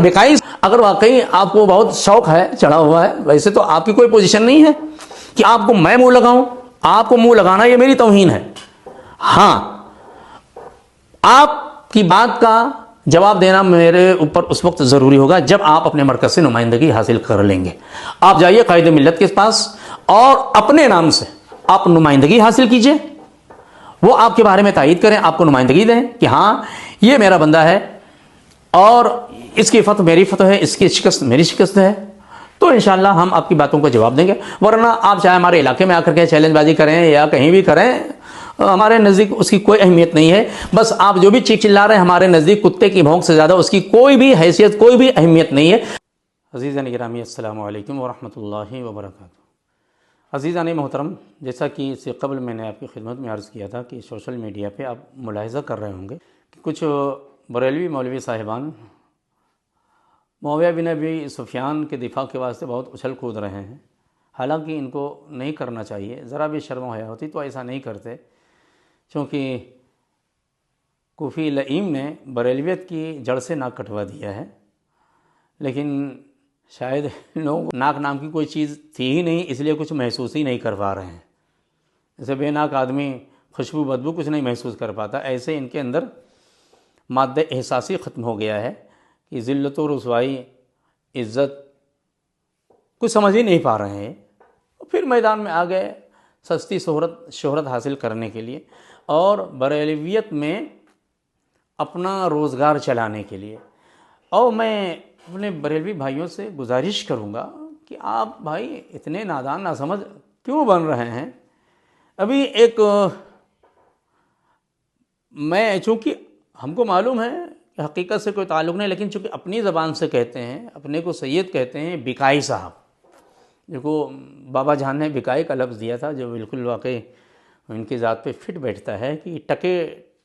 بیکائی اگر واقعی آپ کو بہت شوق ہے چڑھا ہوا ہے، ویسے تو آپ کی کوئی پوزیشن نہیں ہے کہ آپ کو میں منہ لگاؤں. آپ کو منہ لگانا یہ میری توہین ہے. ہاں، آپ کی بات کا جواب دینا میرے اوپر اس وقت ضروری ہوگا جب آپ اپنے مرکز سے نمائندگی حاصل کر لیں گے. آپ جائیے قائد ملت کے پاس اور اپنے نام سے آپ نمائندگی حاصل کیجئے. وہ آپ کے بارے میں تائید کریں، آپ کو نمائندگی دیں کہ ہاں یہ میرا بندہ ہے اور اس کی فتح میری فتح ہے، اس کی شکست میری شکست ہے. تو انشاءاللہ ہم آپ کی باتوں کا جواب دیں گے. ورنہ آپ چاہے ہمارے علاقے میں آ کر کے چیلنج بازی کریں یا کہیں بھی کریں، ہمارے نزدیک اس کی کوئی اہمیت نہیں ہے. بس آپ جو بھی چیخ چلا رہے ہیں ہمارے نزدیک کتے کی بھونک سے زیادہ اس کی کوئی بھی حیثیت، کوئی بھی اہمیت نہیں ہے. عزیزان گرامی، السلام علیکم ورحمۃ اللہ وبرکاتہ. عزیزان محترم، جیسا کہ اس سے قبل میں نے آپ کی خدمت میں عرض کیا تھا کہ سوشل میڈیا پہ آپ ملاحظہ کر رہے ہوں گے کہ کچھ بریلوی مولوی صاحبان معاویہ بن ابی سفیان کے دفاع کے واسطے بہت اچھل کود رہے ہیں. حالانکہ ان کو نہیں کرنا چاہیے، ذرا بھی شرم و حیا ہوتی تو ایسا نہیں کرتے، چونکہ کوفی لئیم نے بریلویت کی جڑ سے ناک کٹوا دیا ہے. لیکن شاید لوگ ناک نام کی کوئی چیز تھی ہی نہیں، اس لیے کچھ محسوس ہی نہیں کر پا رہے ہیں. جیسے بے ناک آدمی خوشبو بدبو کچھ نہیں محسوس کر پاتا، ایسے ان کے اندر مادہ احساسی ختم ہو گیا ہے کہ ذلت و رسوائی، عزت کچھ سمجھ ہی نہیں پا رہے ہیں. پھر میدان میں آ گئے سستی شہرت حاصل کرنے کے لیے اور بریلویت میں اپنا روزگار چلانے کے لیے. اور میں اپنے بریلوی بھائیوں سے گزارش کروں گا کہ آپ بھائی اتنے نادان ناسمجھ کیوں بن رہے ہیں؟ ابھی ایک میں چونکہ ہم کو معلوم ہے کہ حقیقت سے کوئی تعلق نہیں، لیکن چونکہ اپنی زبان سے کہتے ہیں، اپنے کو سید کہتے ہیں، بکائی صاحب. دیکھو بابا جان نے بکائی کا لفظ دیا تھا جو بالکل واقعی ان کی ذات پہ فٹ بیٹھتا ہے کہ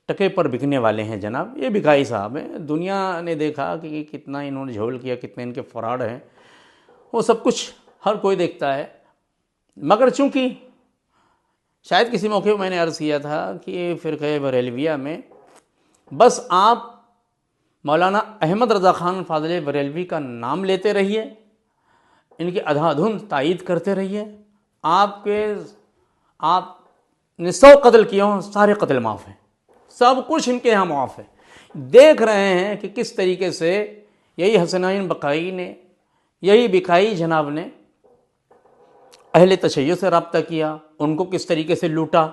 ٹکے پر بکنے والے ہیں جناب. یہ بکائی صاحب ہیں. دنیا نے دیکھا کہ کتنا انہوں نے جھول کیا، کتنے ان کے فراڈ ہیں، وہ سب کچھ ہر کوئی دیکھتا ہے. مگر چونکہ شاید کسی موقع پہ میں نے عرض کیا تھا کہ فرقہ بریلویہ میں بس آپ مولانا احمد رضا خان فاضل بریلوی کا نام لیتے رہیے، ان کی ادھا دھند تائید کرتے رہیے. آپ نے 100 قتل کیے ہوں، سارے قتل معاف ہیں، سب کچھ ان کے یہاں معاف ہے. دیکھ رہے ہیں کہ کس طریقے سے یہی حسنین بقائی نے، یہی بکائی جناب نے اہل تشیع سے رابطہ کیا، ان کو کس طریقے سے لوٹا.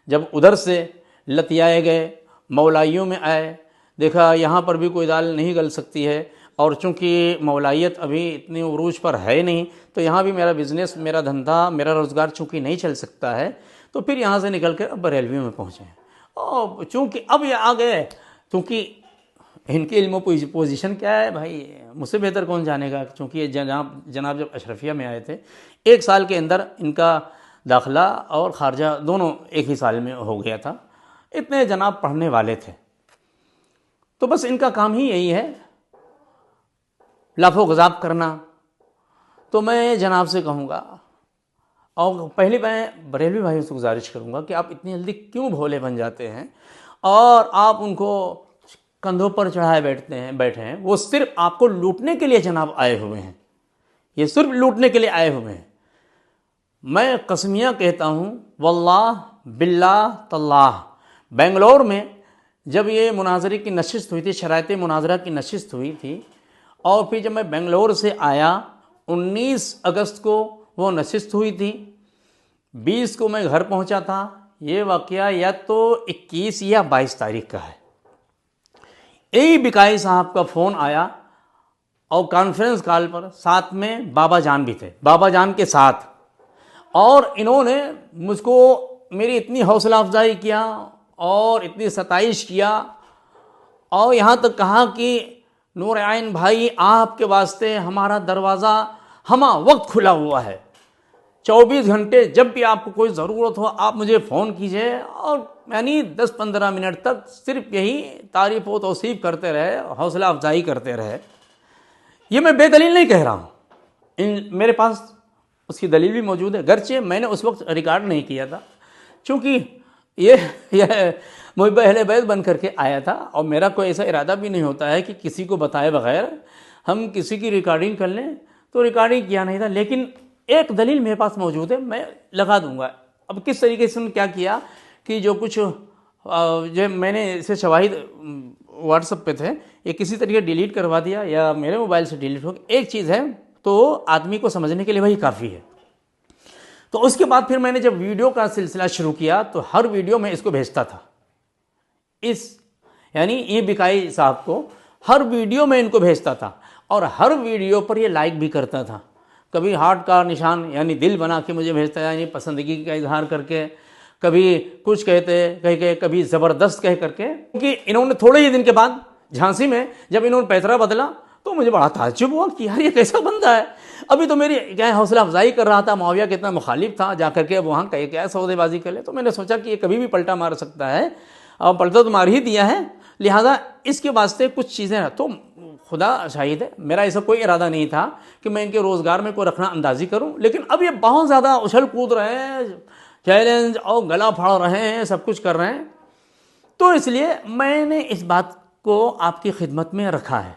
جب ادھر سے لتیائے گئے، مولائیوں میں آئے، دیکھا یہاں پر بھی کوئی دال نہیں گل سکتی ہے، اور چونکہ مولائیت ابھی اتنی عروج پر ہے نہیں تو یہاں بھی میرا بزنس، میرا دھندا، میرا روزگار چونکہ نہیں چل سکتا ہے، تو پھر یہاں سے نکل کر اب بریلویوں میں پہنچے. اور چونکہ اب یہ آ گئے، چونکہ ان کی علم و پوزیشن کیا ہے بھائی مجھ سے بہتر کون جانے گا. چونکہ یہ جناب جب اشرفیہ میں آئے تھے 1 سال کے اندر ان کا داخلہ اور خارجہ دونوں ایک ہی سال میں ہو گیا تھا. اتنے جناب پڑھنے والے تھے. تو بس ان کا کام ہی یہی ہے لاف و غضاب کرنا. تو میں جناب سے کہوں گا، اور پہلے میں بریلوی بھائیوں سے گزارش کروں گا کہ آپ اتنی جلدی کیوں بھولے بن جاتے ہیں اور آپ ان کو کندھوں پر چڑھائے بیٹھے ہیں. وہ صرف آپ کو لوٹنے کے لیے جناب آئے ہوئے ہیں، یہ صرف لوٹنے کے لیے آئے ہوئے ہیں. میں قسمیہ کہتا ہوں، واللہ باللہ تاللہ، بنگلور میں جب یہ مناظرے کی نشست ہوئی تھی، شرائط مناظرہ کی نشست ہوئی تھی، اور پھر جب میں بنگلور سے آیا 19 اگست کو وہ نشست ہوئی تھی، 20 کو میں گھر پہنچا تھا. یہ واقعہ یا تو 21 یا 22 تاریخ کا ہے. یہی بکائی صاحب کا فون آیا اور کانفرنس کال پر ساتھ میں بابا جان بھی تھے، بابا جان کے ساتھ، اور انہوں نے مجھ کو میری اتنی حوصلہ افزائی کیا اور اتنی ستائش کیا، اور یہاں تک کہا کہ نور عین بھائی آپ کے واسطے ہمارا دروازہ ہمہ وقت کھلا ہوا ہے، 24 گھنٹے جب بھی آپ کو کوئی ضرورت ہو آپ مجھے فون کیجئے. اور یعنی 10-15 منٹ تک صرف یہی تعریف و توصیف کرتے رہے، حوصلہ افزائی کرتے رہے. یہ میں بے دلیل نہیں کہہ رہا ہوں، میرے پاس اس کی دلیل بھی موجود ہے، گرچہ میں نے اس وقت ریکارڈ نہیں کیا تھا چونکہ یہ محب اہل بیت بن کر کے آیا تھا، اور میرا کوئی ایسا ارادہ بھی نہیں ہوتا ہے کہ کسی کو بتائے بغیر ہم کسی کی ریکارڈنگ کر لیں تو ریکارڈنگ کیا نہیں تھا، لیکن ایک دلیل میرے پاس موجود ہے، میں لگا دوں گا۔ اب کس طریقے سے انہوں نے کیا کیا کہ جو کچھ جو میں نے اسے شواہد واٹس ایپ پہ تھے، یہ کسی طریقے ڈیلیٹ کروا دیا یا میرے موبائل سے ڈیلیٹ ہو گیا۔ ایک چیز ہے تو آدمی کو سمجھنے کے لیے وہی کافی ہے۔ تو اس کے بعد پھر میں نے جب ویڈیو کا سلسلہ شروع کیا تو ہر ویڈیو میں اس کو بھیجتا تھا، یعنی یہ بکائی صاحب کو ہر ویڈیو میں ان کو بھیجتا تھا، اور ہر ویڈیو پر یہ لائک بھی کرتا تھا۔ کبھی ہارٹ کا نشان یعنی دل بنا کے مجھے بھیجتا ہے، یعنی پسندگی کا اظہار کر کے، کبھی کچھ کہہ کے، کبھی زبردست کہہ کر کے۔ کیونکہ انہوں نے تھوڑے ہی دن کے بعد جھانسی میں جب انہوں نے پیترا بدلا تو مجھے بڑا تعجب ہوا کہ یار یہ کیسا بندہ ہے۔ ابھی تو میری کیا حوصلہ افزائی کر رہا تھا، معاویہ کتنا مخالف تھا، جا کر کے اب وہاں کیا سودے بازی کر لے۔ تو میں نے سوچا کہ یہ کبھی بھی پلٹا مار سکتا ہے، اور پلٹا تو مار ہی دیا ہے، لہٰذا اس کے واسطے کچھ چیزیں تو خدا شاہد ہے میرا ایسا کوئی ارادہ نہیں تھا کہ میں ان کے روزگار میں کوئی رکھنا اندازی کروں، لیکن اب یہ بہت زیادہ اچھل کود رہے ہیں، چیلنج اور گلا پھاڑ رہے ہیں، سب کچھ کر رہے ہیں، تو اس لیے میں نے اس بات کو آپ کی خدمت میں رکھا ہے۔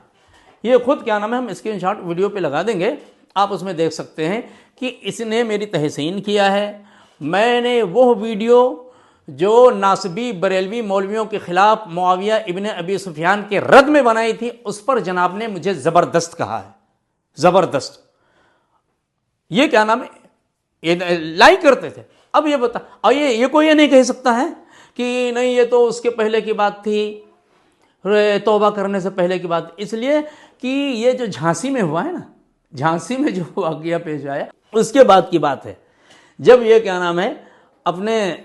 یہ خود کیا نام ہے، ہم اسکرین شاٹ ویڈیو پہ لگا دیں گے، آپ اس میں دیکھ سکتے ہیں کہ اس نے میری تحسین کیا ہے۔ میں نے وہ ویڈیو جو ناصبی بریلوی مولویوں کے خلاف معاویہ ابن ابی سفیان کے رد میں بنائی تھی، اس پر جناب نے مجھے زبردست کہا ہے، زبردست۔ یہ کیا نام ہے، یہ لائک کرتے تھے۔ اب یہ بتا، اور یہ کوئی یہ نہیں کہہ سکتا ہے کہ نہیں یہ تو اس کے پہلے کی بات تھی، توبہ کرنے سے پہلے کی بات، اس لیے کہ یہ جو جھانسی میں ہوا ہے نا، جھانسی میں جو واقعہ پیش آیا اس کے بعد کی بات ہے، جب یہ کیا نام ہے اپنے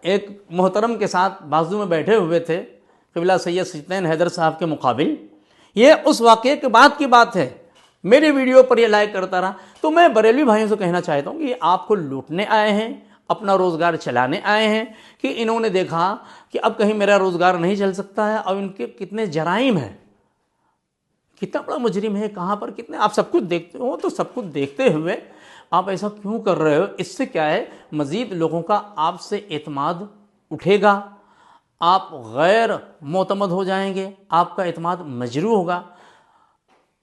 ایک محترم کے ساتھ بازو میں بیٹھے ہوئے تھے قبلہ سید سجدین حیدر صاحب کے مقابل، یہ اس واقعے کے بعد کی بات ہے، میری ویڈیو پر یہ لائک کرتا رہا۔ تو میں بریلوی بھائیوں سے کہنا چاہتا ہوں کہ آپ کو لوٹنے آئے ہیں، اپنا روزگار چلانے آئے ہیں، کہ انہوں نے دیکھا کہ اب کہیں میرا روزگار نہیں چل سکتا ہے، اور ان کے کتنے جرائم ہیں، کتنا بڑا مجرم ہے، کہاں پر کتنے، آپ سب کچھ دیکھتے ہو، تو سب کچھ دیکھتے ہوئے آپ ایسا کیوں کر رہے ہو؟ اس سے کیا ہے، مزید لوگوں کا آپ سے اعتماد اٹھے گا، آپ غیر معتمد ہو جائیں گے، آپ کا اعتماد مجروح ہوگا۔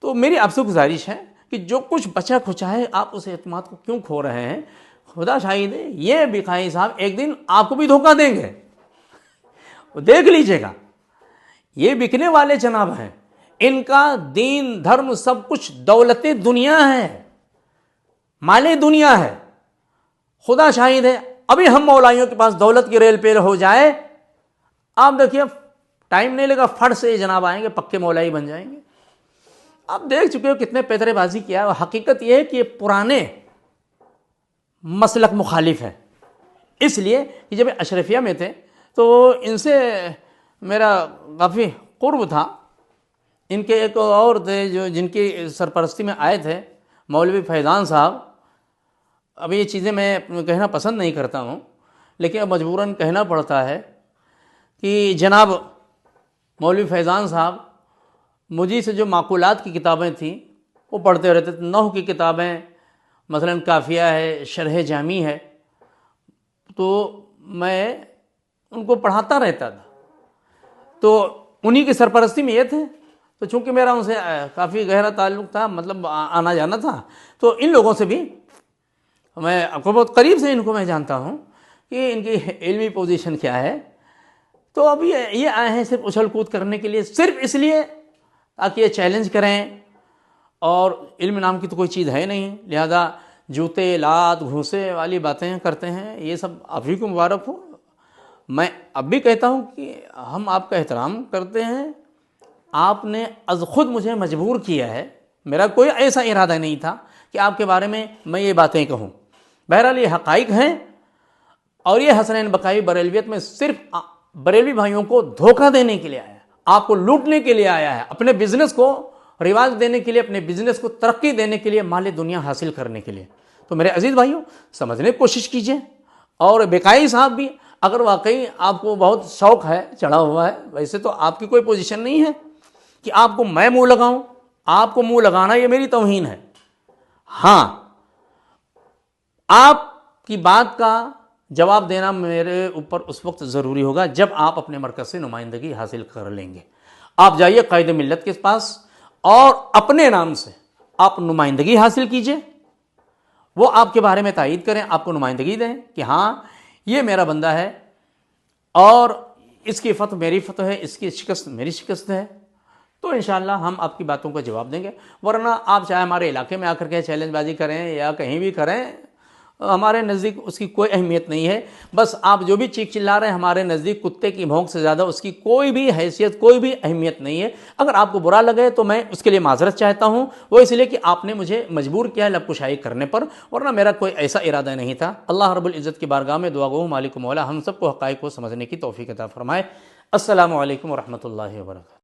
تو میری آپ سے گزارش ہے کہ جو کچھ بچا کھچا ہے آپ اس اعتماد کو کیوں کھو رہے ہیں؟ خدا شاہد ہے یہ بھکائی صاحب ایک دن آپ کو بھی دھوکہ دیں گے، دیکھ لیجئے گا۔ یہ بکنے والے جناب ہیں، ان کا دین دھرم سب کچھ دولت دنیا ہے، مال دنیا ہے۔ خدا شاہد ہے ابھی ہم مولائیوں کے پاس دولت کی ریل پیل ہو جائے، آپ دیکھیے ٹائم نہیں لگا، فٹ سے جناب آئیں گے، پکے مولائی بن جائیں گے۔ آپ دیکھ چکے ہو کتنے پیترے بازی کیا ہے۔ حقیقت یہ ہے کہ یہ پرانے مسلک مخالف ہے، اس لیے کہ جب اشرفیہ میں تھے تو ان سے میرا کافی قرب تھا۔ ان کے ایک اور تھے جو جن کی سرپرستی میں آئے تھے، مولوی فیضان صاحب۔ اب یہ چیزیں میں کہنا پسند نہیں کرتا ہوں، لیکن اب مجبوراً کہنا پڑتا ہے کہ جناب مولوی فیضان صاحب مجھے سے جو معقولات کی کتابیں تھیں وہ پڑھتے رہتے تھے، نحو کی کتابیں مثلاً کافیہ ہے، شرح جامی ہے، تو میں ان کو پڑھاتا رہتا تھا۔ تو انہی کی سرپرستی میں یہ تھے، تو چونکہ میرا ان سے کافی گہرا تعلق تھا، مطلب آنا جانا تھا، تو ان لوگوں سے بھی میں آپ کو بہت قریب سے ان کو میں جانتا ہوں کہ ان کی علمی پوزیشن کیا ہے۔ تو اب یہ آئے ہیں صرف اچھل کود کرنے کے لیے، صرف اس لیے تاکہ یہ چیلنج کریں، اور علم نام کی تو کوئی چیز ہے نہیں، لہذا جوتے لات گھوسے والی باتیں کرتے ہیں۔ یہ سب آپ ہی کو مبارک ہو۔ میں اب بھی کہتا ہوں کہ ہم آپ کا احترام کرتے ہیں، آپ نے از خود مجھے مجبور کیا ہے، میرا کوئی ایسا ارادہ نہیں تھا کہ آپ کے بارے میں یہ باتیں کہوں۔ بہرحال یہ حقائق ہیں، اور یہ حسنین بقائی بریلویت میں صرف بریلوی بھائیوں کو دھوکہ دینے کے لیے آیا ہے، آپ کو لوٹنے کے لیے آیا ہے، اپنے بزنس کو رواج دینے کے لیے، اپنے بزنس کو ترقی دینے کے لیے، مال دنیا حاصل کرنے کے لیے۔ تو میرے عزیز بھائیوں سمجھنے کی کوشش کیجئے، اور بقائی صاحب بھی اگر واقعی آپ کو بہت شوق ہے، چڑھا ہوا ہے، ویسے تو آپ کی کوئی پوزیشن نہیں ہے کہ آپ کو میں منہ لگاؤں، آپ کو منہ لگانا یہ میری توہین ہے۔ ہاں، آپ کی بات کا جواب دینا میرے اوپر اس وقت ضروری ہوگا جب آپ اپنے مرکز سے نمائندگی حاصل کر لیں گے۔ آپ جائیے قائد ملت کے پاس اور اپنے نام سے آپ نمائندگی حاصل کیجئے، وہ آپ کے بارے میں تائید کریں، آپ کو نمائندگی دیں کہ ہاں یہ میرا بندہ ہے اور اس کی فتح میری فتح ہے، اس کی شکست میری شکست ہے، تو انشاءاللہ ہم آپ کی باتوں کا جواب دیں گے۔ ورنہ آپ چاہے ہمارے علاقے میں آ کر کے چیلنج بازی کریں یا کہیں بھی کریں، ہمارے نزدیک اس کی کوئی اہمیت نہیں ہے۔ بس آپ جو بھی چیخ چلا رہے ہیں، ہمارے نزدیک کتے کی بھونک سے زیادہ اس کی کوئی بھی حیثیت، کوئی بھی اہمیت نہیں ہے۔ اگر آپ کو برا لگے تو میں اس کے لیے معذرت چاہتا ہوں، وہ اس لیے کہ آپ نے مجھے مجبور کیا ہے لب کشائی کرنے پر، ورنہ میرا کوئی ایسا ارادہ نہیں تھا۔ اللہ رب العزت کی بارگاہ میں دعا گو مالک مولا ہم سب کو حقائق کو سمجھنے کی توفیق عطا فرمائے۔ السلام علیکم ورحمۃ اللہ وبرکاتہ۔